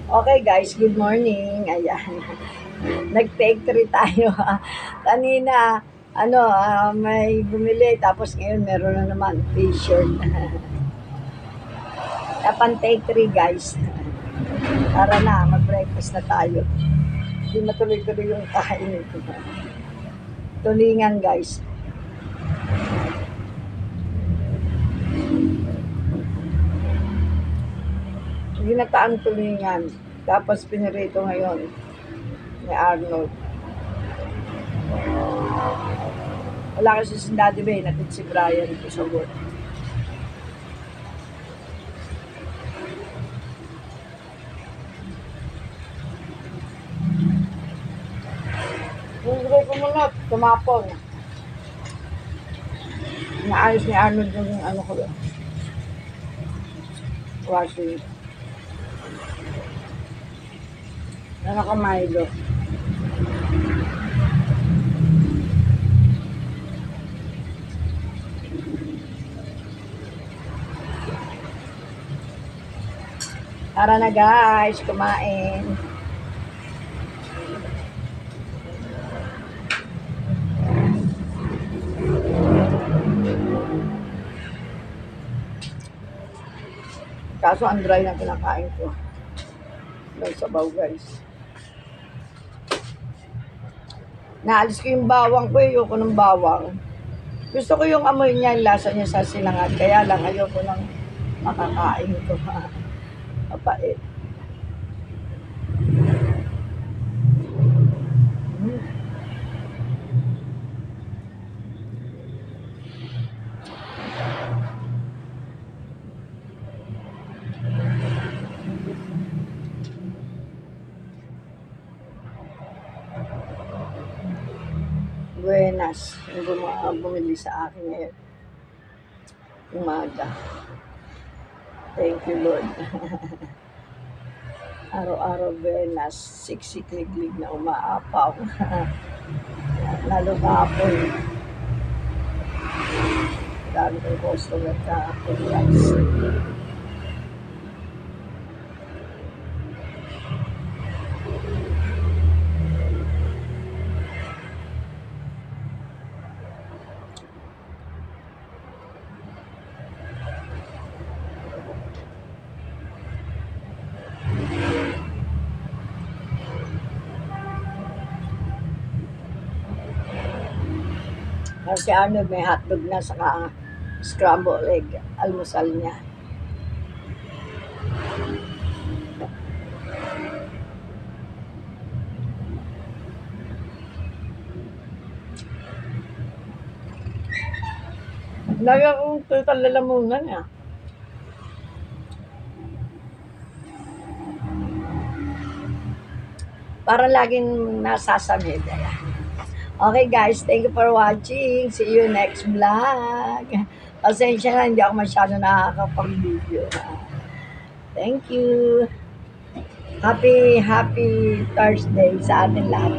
Okay guys, good morning. Ayan. Nag-take 3 tayo. Kanina, may bumili tapos ngayon meron na naman t-shirt. Dapat take 3 guys. Tara na, mag-breakfast na tayo. Hindi matuloy-tuloy yung kain. Tulingan guys. Ginataang tulingan. Tapos pinirito ngayon ni Arnold. Wala kasi si Daddy Bay, natin si Brian ko sa work. Hindi ko muna, tumapon. Naayos ni Arnold yung ano ko yun. Washing. Ano ka, Milo? Tara na guys, kumain. Kaso ang dry na kinakain ko. May sabaw guys. Naalis ko yung bawang ko, ayoko ng bawang. Gusto ko yung amoy niya, yung lasa niya sa sinangag. Kaya lang ayoko ng makakain ko. Mapait. Buenas. Yung bumili sa akin ngayon. Umaga. Thank you, Lord. Araw-araw buenas. Siksik-liglig na umaapaw. Lalo kahapon. Dami kong customer kahapon, guys. Kasi Arnold may hotdog na saka scrambled egg. Almusal niya. Lagi akong total lalamunan niya. Para laging nasasamid. Okay guys, thank you for watching. See you next vlog. Pasensya na, hindi ako masyado nakakapag-video. Thank you. Happy Thursday sa atin lahat.